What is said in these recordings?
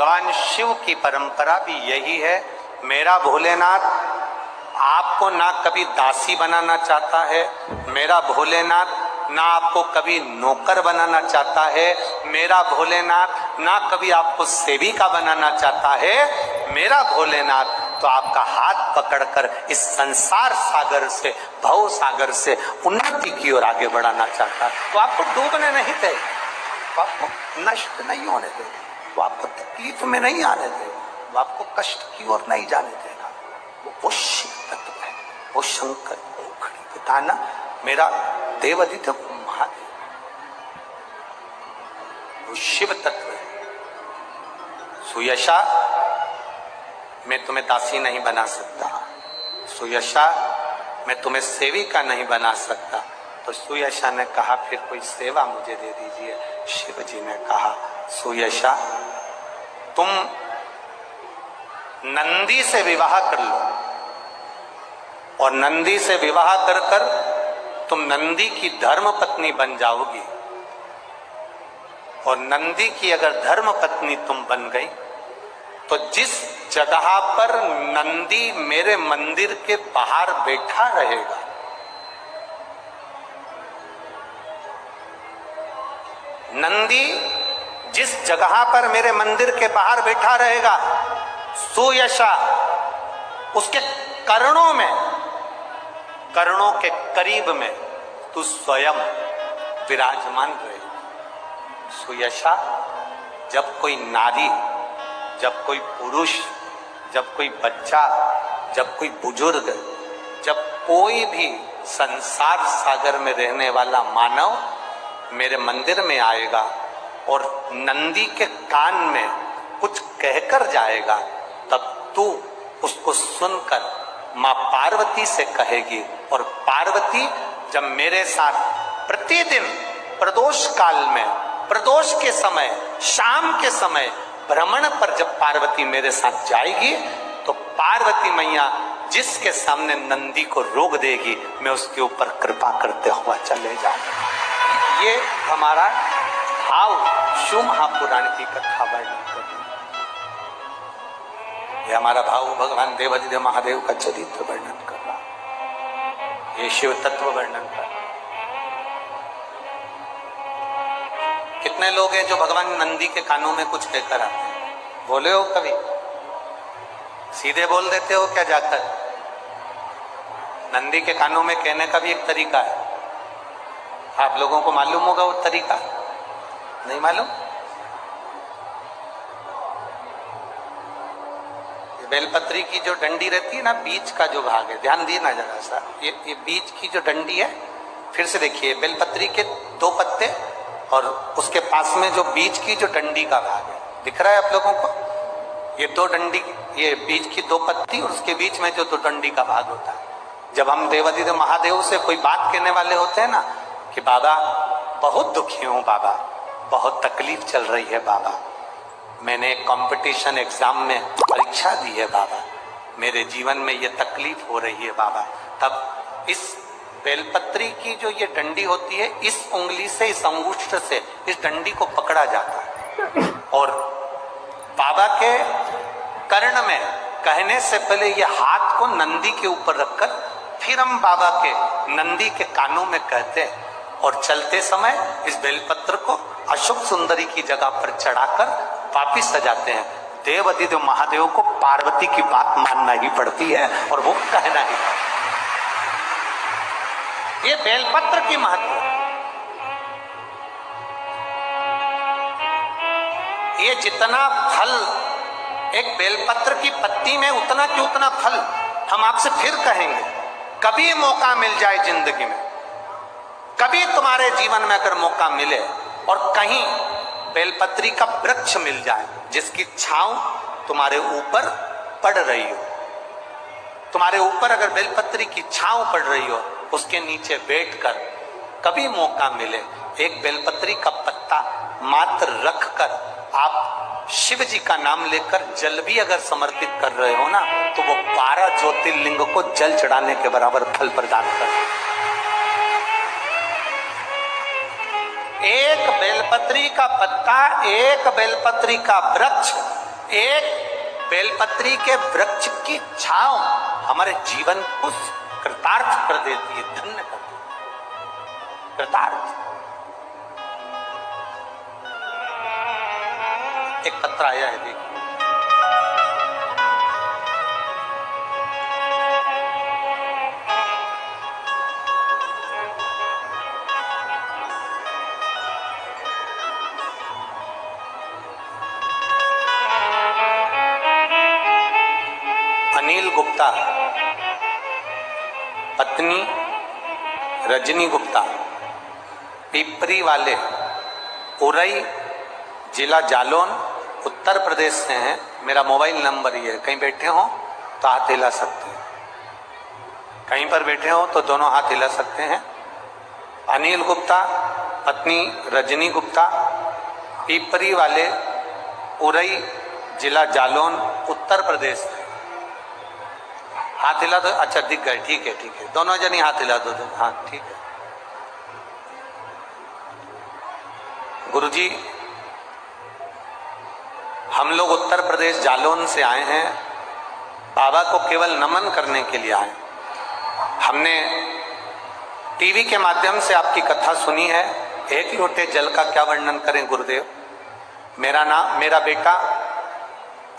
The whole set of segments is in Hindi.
भगवान शिव की परंपरा भी यही है। मेरा भोलेनाथ आपको ना कभी दासी बनाना चाहता है, मेरा भोलेनाथ ना आपको कभी नौकर बनाना चाहता है, मेरा भोलेनाथ ना कभी आपको सेविका बनाना चाहता है। मेरा भोलेनाथ तो आपका हाथ पकड़कर इस संसार सागर से, भव सागर से उन्नति की ओर आगे बढ़ाना चाहता है। तो आपको डूबने नहीं दे, तो आपको नष्ट नहीं होने देगा, वो आपको तकलीफ में नहीं आने देगा, वो आपको कष्ट की ओर नहीं जाने देगा। वो शिव तत्व है, वो शंकर, वो खड़ी पिताना, मेरा देवादित्य महादेव, वो शिव तत्व है। सुयशा, मैं तुम्हें दासी नहीं बना सकता, सुयशा मैं तुम्हें सेविका नहीं बना सकता। तो सुयशा ने कहा फिर कोई सेवा मुझे दे दीजिए। शिव जी ने कहा सुयशा तुम नंदी से विवाह कर लो, और नंदी से विवाह कर कर तुम नंदी की धर्म पत्नी बन जाओगी, और नंदी की अगर धर्म पत्नी तुम बन गई तो जिस जगह पर नंदी मेरे मंदिर के बाहर बैठा रहेगा, नंदी जिस जगह पर मेरे मंदिर के बाहर बैठा रहेगा, सुयशा उसके कर्णों में, कर्णों के करीब में तू स्वयं विराजमान रहे। सुयशा, जब कोई नारी, जब कोई पुरुष, जब कोई बच्चा, जब कोई बुजुर्ग, जब कोई भी संसार सागर में रहने वाला मानव मेरे मंदिर में आएगा और नंदी के कान में कुछ कहकर जाएगा, तब तू उसको सुनकर मां पार्वती से कहेगी। और पार्वती जब मेरे साथ प्रतिदिन प्रदोष काल में, प्रदोष के समय, शाम के समय भ्रमण पर जब पार्वती मेरे साथ जाएगी, तो पार्वती मैया जिसके सामने नंदी को रोक देगी, मैं उसके ऊपर कृपा करते हुआ चले जाऊंगा। ये हमारा भाव शिव महापुराण की कथा वर्णन कर रही है। ये हमारा भाव भगवान देवादिदेव महादेव का चरित्र वर्णन कर रहा है, ये शिव तत्व वर्णन कर रहा है। कितने लोग हैं जो भगवान नंदी के कानों में कुछ कहकर आते हैं? बोले हो कभी? सीधे बोल देते हो क्या जाकर? नंदी के कानों में कहने का भी एक तरीका है, आप लोगों को मालूम होगा वो तरीका? नहीं मालूम? बेलपत्री की जो डंडी रहती है ना, बीच का जो भाग है, ध्यान दिए ना जरा सा, ये बीच की जो डंडी है, फिर से देखिए, बेलपत्री के 2 पत्ते और उसके पास में जो बीच की जो डंडी का भाग है, दिख रहा है आप लोगों को? ये 2 डंडी, ये बीच की 2 पत्ती और उसके बीच में जो 2 डंडी का भाग होता है। जब हम देवादिदेव महादेव से कोई बात कहने वाले होते हैं ना कि बाबा बहुत दुखी हूं, बाबा बहुत तकलीफ चल रही है, बाबा मैंने कंपटीशन एग्जाम में परीक्षा दी है, बाबा मेरे जीवन में ये तकलीफ हो रही है, बाबा, तब इस बेलपत्री की जो ये डंडी होती है, इस उंगली से, इस अंगूष्ठ से इस डंडी को पकड़ा जाता है, और बाबा के कर्ण में कहने से पहले ये हाथ को नंदी के ऊपर रखकर फिर हम बाबा के नंदी के कानों में कहते हैं, और चलते समय इस बेलपत्र को अशोक सुंदरी की जगह पर चढ़ाकर वापिस सजाते हैं। देवादिदेव महादेव को पार्वती की बात मानना ही पड़ती है और वो कहना ही पड़ता है। ये बेलपत्र की महत्व, ये जितना फल एक बेलपत्र की पत्ती में, उतना की उतना फल हम आपसे फिर कहेंगे। कभी मौका मिल जाए जिंदगी में, कभी तुम्हारे जीवन में अगर मौका मिले और कहीं बेलपत्री का वृक्ष मिल जाए जिसकी छांव तुम्हारे ऊपर पड़ रही हो, तुम्हारे ऊपर अगर बेलपत्री की छांव पड़ रही हो, उसके नीचे बैठकर कभी मौका मिले, एक बेलपत्री का पत्ता मात्र रखकर आप शिव जी का नाम लेकर जल भी अगर समर्पित कर रहे हो ना, तो वो 12 ज्योतिर्लिंग को जल चढ़ाने के बराबर फल प्रदान कर। एक बेलपत्री का पत्ता, एक बेलपत्री का वृक्ष एक बेलपत्री के वृक्ष की छांव हमारे जीवन को कृतार्थ कर देती है, धन्य कर देती है, कृतार्थ। एक पत्र आया है, देखिए। अनिल गुप्ता, पत्नी रजनी गुप्ता, पिपरी वाले, उरई, जिला जालौन, उत्तर प्रदेश से हैं। मेरा मोबाइल नंबर ये है, कहीं बैठे हो तो हाथ हिला सकते हैं, कहीं पर बैठे हो तो दोनों हाथ हिला सकते हैं। अनिल गुप्ता, पत्नी रजनी गुप्ता, पिपरी वाले, उरई, जिला जालौन, उत्तर प्रदेश से। हाथ हिला दो। अच्छा, दिख गए, ठीक है ठीक है, दोनों जनी हाथ हिला दो। हाँ ठीक है। गुरुजी, हम लोग उत्तर प्रदेश जालौन से आए हैं, बाबा को केवल नमन करने के लिए आए। हमने टीवी के माध्यम से आपकी कथा सुनी है। एक लोटे जल का क्या वर्णन करें गुरुदेव। मेरा बेटा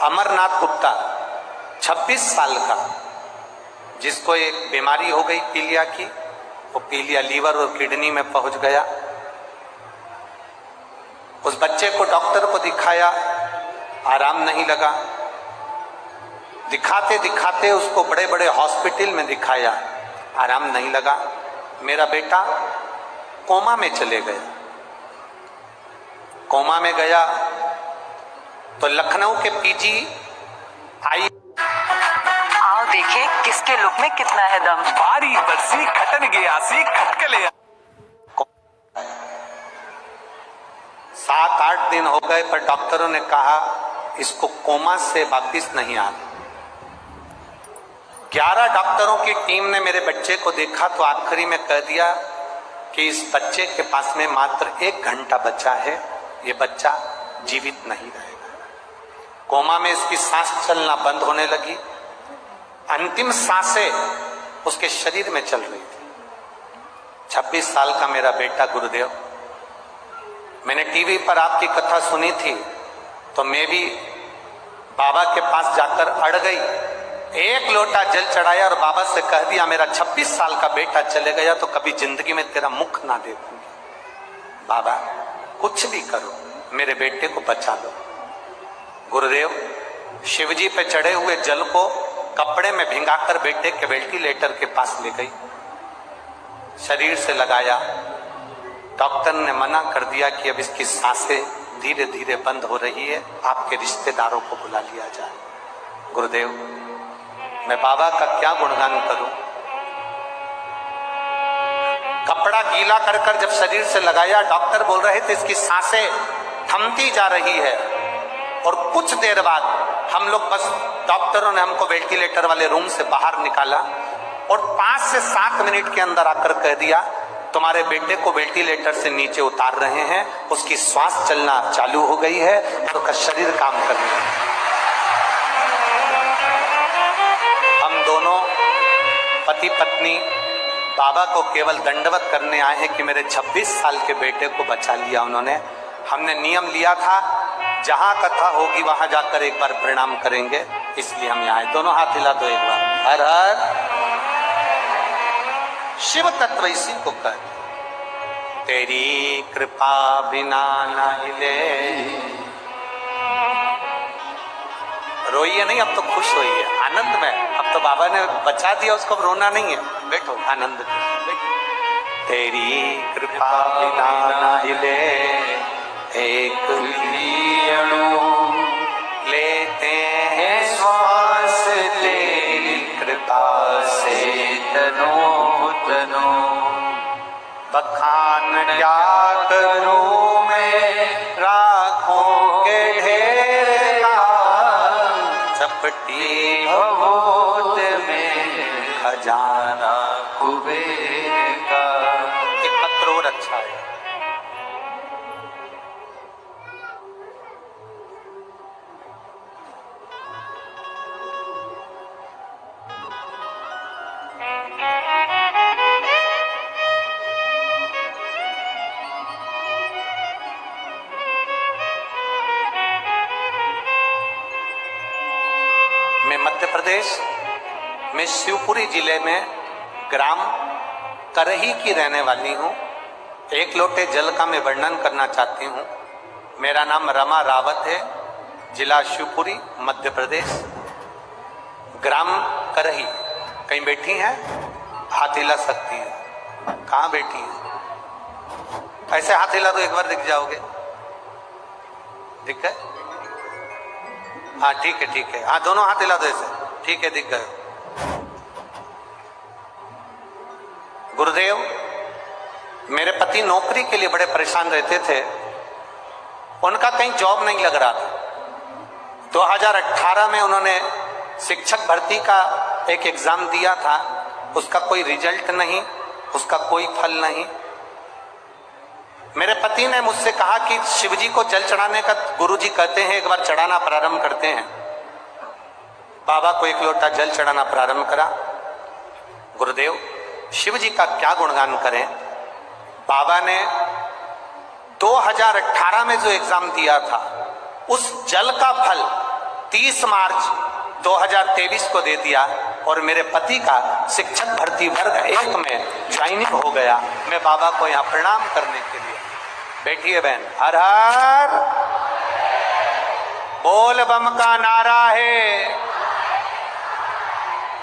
अमरनाथ गुप्ता, 26 साल का, जिसको एक बीमारी हो गई पीलिया की, वो पीलिया लीवर और किडनी में पहुंच गया। उस बच्चे को डॉक्टर को दिखाया, आराम नहीं लगा। दिखाते दिखाते उसको बड़े बड़े हॉस्पिटल में दिखाया, आराम नहीं लगा। मेरा बेटा कोमा में चले गया। कोमा में गया तो लखनऊ के पीजी आई। आओ देखें किसके लुक में कितना है दम। बारी बरसी खटन गया सी खटकले। 7-8 दिन हो गए, पर डॉक्टरों ने कहा इसको कोमा से वापिस नहीं आना। 11 डॉक्टरों की टीम ने मेरे बच्चे को देखा तो आखिरी में कह दिया कि इस बच्चे के पास में मात्र 1 घंटा बचा है, ये बच्चा जीवित नहीं रहेगा। कोमा में इसकी सांस चलना बंद होने लगी, अंतिम सांसें उसके शरीर में चल रही थी। 26 साल का मेरा बेटा गुरुदेव। मैंने टीवी पर आपकी कथा सुनी थी तो मैं भी बाबा के पास जाकर अड़ गई। 1 लोटा जल चढ़ाया और बाबा से कह दिया, मेरा 26 साल का बेटा चले गया तो कभी जिंदगी में तेरा मुख ना देखूंगी। बाबा कुछ भी करो, मेरे बेटे को बचा लो। गुरुदेव शिवजी पे चढ़े हुए जल को कपड़े में भिंगाकर बेटे के वेंटिलेटर के पास ले गई, शरीर से लगाया। डॉक्टर ने मना कर दिया कि अब इसकी सांसें धीरे धीरे बंद हो रही है, आपके रिश्तेदारों को बुला लिया जाए। गुरुदेव, मैं बाबा का क्या गुणगान करूं। कपड़ा गीला कर जब शरीर से लगाया, डॉक्टर बोल रहे थे इसकी सांसें थमती जा रही है। और कुछ देर बाद हम लोग बस, डॉक्टरों ने हमको वेंटिलेटर वाले रूम से बाहर निकाला और 5 से 7 मिनट के अंदर आकर कह दिया, तुम्हारे बेटे को वेंटिलेटर से नीचे उतार रहे हैं, उसकी श्वास चलना चालू हो गई है और उसका शरीर काम कर रहा है। हम दोनों पति पत्नी बाबा को केवल दंडवत करने आए हैं कि मेरे 26 साल के बेटे को बचा लिया उन्होंने। हमने नियम लिया था जहां कथा होगी वहां जाकर एक बार प्रणाम करेंगे, इसलिए हम यहाँ आए। दोनों हाथ हिला दो एक बार। हर हर शिव तत्व इसी को कहते, तेरी कृपा बिना न हिले। रोइए नहीं, अब तो खुश होइए, आनंद में। अब तो बाबा ने बचा दिया, उसको रोना नहीं है। बैठो आनंद में। तेरी कृपा बिना न हिले, एक भी अणु लेते हैं श्वास, तेरी कृपा से तनो तनो। बखान क्या करूं मैं राखों के ढेर का, चपटी भभूत में खजाना कुबेर का। एक पत्र और अच्छा है। प्रदेश में शिवपुरी जिले में ग्राम करही की रहने वाली हूँ। एक लोटे जल का मैं वर्णन करना चाहती हूँ। मेरा नाम रमा रावत है, जिला शिवपुरी, मध्य प्रदेश, ग्राम करही। कहीं बैठी हैं? हाथ हिला सकती है। कहाँ बैठी है? ऐसे हाथ हिला तो एक बार दिख जाओगे। दिख गए? हाँ ठीक है, ठीक है। हाँ दोनों हाथ हिला दो ऐसे। ठीक है, दिख गए। गुरुदेव, मेरे पति नौकरी के लिए बड़े परेशान रहते थे। उनका कहीं जॉब नहीं लग रहा था। 2018 में उन्होंने शिक्षक भर्ती का एक एग्जाम दिया था, उसका कोई रिजल्ट नहीं, उसका कोई फल नहीं। मेरे पति ने मुझसे कहा कि शिवजी को जल चढ़ाने का गुरुजी कहते हैं, एक बार चढ़ाना प्रारंभ करते हैं। बाबा को एक लोटा जल चढ़ाना प्रारंभ करा। गुरुदेव, शिवजी का क्या गुणगान करें। बाबा ने 2018 में जो एग्जाम दिया था, उस जल का फल 30 मार्च 2023 को दे दिया और मेरे पति का शिक्षक भर्ती वर्ग 1 में ज्वाइनिंग हो गया। मैं बाबा को यहाँ प्रणाम करने के लिए बैठी है। बहन, हर हर बोल बम का नारा है।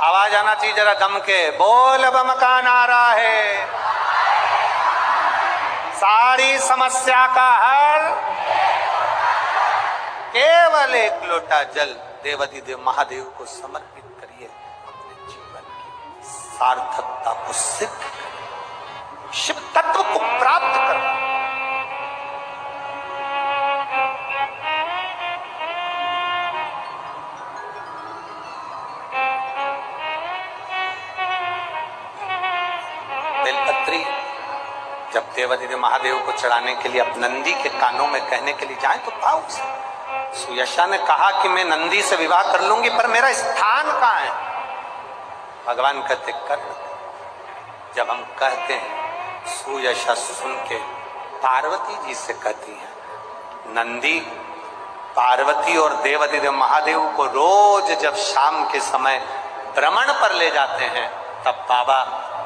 आवाज आना चाहिए जरा दम के। बोल बम का नारा है, सारी समस्या का हल, केवल एक लोटा जल देवाधिदेव महादेव को समर्पित करिए। अपने जीवन की सार्थकता को सिद्ध करिए, शिव तत्व को प्राप्त करो। बेलपत्री जब देवाधिदेव महादेव को चढ़ाने के लिए अब नंदी के कानों में कहने के लिए जाए तो भाव से सुयशा ने कहा कि मैं नंदी से विवाह कर लूंगी, पर मेरा स्थान कहाँ है? भगवान कहते कर। जब हम कहते हैं, सुयशा सुन के पार्वती जी से कहती है। नंदी पार्वती और देवाधिदेव महादेव को रोज जब शाम के समय भ्रमण पर ले जाते हैं, तब बाबा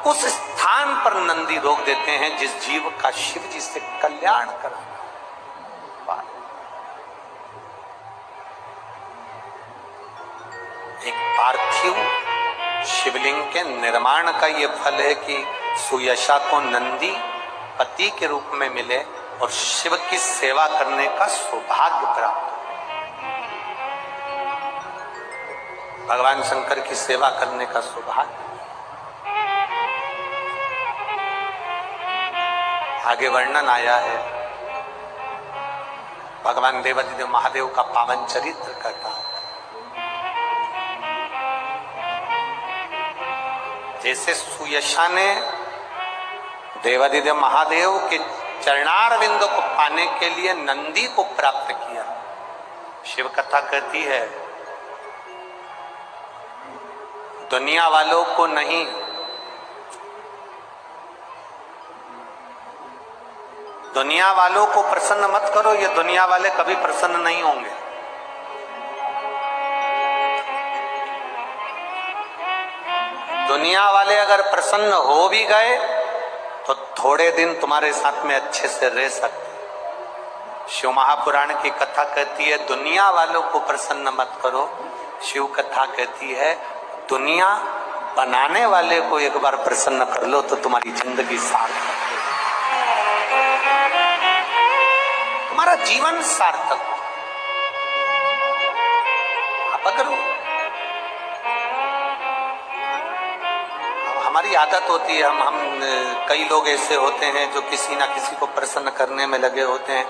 उस स्थान पर नंदी रोक देते हैं जिस जीव का शिव जी से कल्याण कराना। एक पार्थिव शिवलिंग के निर्माण का यह फल है कि सुयशा को नंदी पति के रूप में मिले और शिव की सेवा करने का सौभाग्य प्राप्त हो। भगवान शंकर की सेवा करने का सौभाग्य। आगे वर्णन आया है, भगवान देवाधिदेव महादेव का पावन चरित्र कहता है। जैसे सुयशा ने देवाधिदेव महादेव के चरणारविंद को पाने के लिए नंदी को प्राप्त किया। शिव कथा कहती है, दुनिया वालों को नहीं, दुनिया वालों को प्रसन्न मत करो, ये दुनिया वाले कभी प्रसन्न नहीं होंगे। दुनिया वाले अगर प्रसन्न हो भी गए तो थोड़े दिन तुम्हारे साथ में अच्छे से रह सकते। शिव महापुराण की कथा कहती है, दुनिया वालों को प्रसन्न मत करो। शिव कथा कहती है, दुनिया बनाने वाले को एक बार प्रसन्न कर लो तो तुम्हारी जिंदगी सार्थक है, तुम्हारा जीवन सार्थक। आप अगर हमारी आदत होती है, हम कई लोग ऐसे होते हैं जो किसी ना किसी को प्रसन्न करने में लगे होते हैं,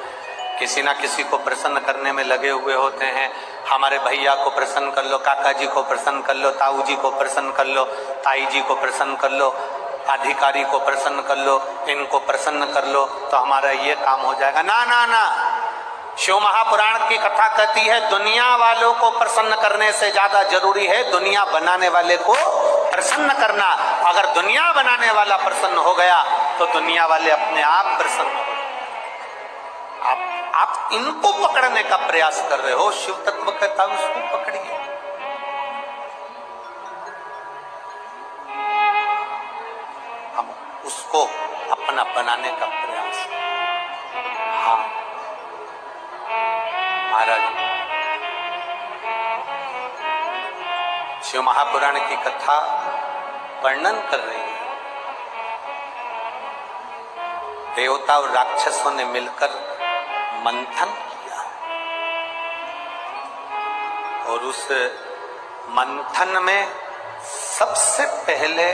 किसी ना किसी को प्रसन्न करने में लगे हुए होते हैं। हमारे भैया को प्रसन्न कर लो, काका जी को प्रसन्न कर लो, ताऊ जी को प्रसन्न कर लो, ताई जी को प्रसन्न कर लो, अधिकारी को प्रसन्न कर लो, इनको प्रसन्न कर लो तो हमारा ये काम हो जाएगा। ना ना ना, शिव महापुराण की कथा कहती है, दुनिया वालों को प्रसन्न करने से ज्यादा जरूरी है दुनिया बनाने वाले को प्रसन्न करना। अगर दुनिया बनाने वाला प्रसन्न हो गया तो दुनिया वाले अपने आप प्रसन्न हो। आप इनको पकड़ने का प्रयास कर रहे हो, शिव तत्व कहता है उसको पकड़िए। को अपना बनाने का प्रयास। हाँ महाराज, शिव महापुराण की कथा वर्णन कर रही है। देवता और राक्षसों ने मिलकर मंथन किया और उस मंथन में सबसे पहले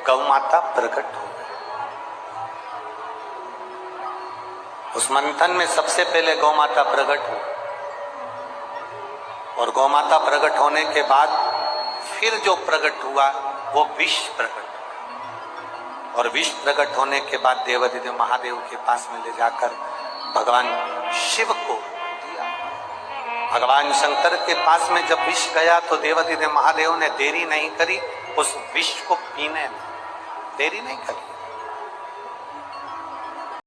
गौ माता प्रकट हो गई। उस मंथन में सबसे पहले गौ माता प्रकट हुई और गौ माता प्रकट होने के बाद फिर जो प्रकट हुआ वो विष प्रकट, और विष प्रकट होने के बाद देवाधिदेव महादेव के पास में ले जाकर भगवान शिव को दिया। भगवान शंकर के पास में जब विष गया तो देवाधिदेव महादेव ने देरी नहीं करी, उस विष को पीने में देरी नहीं करी।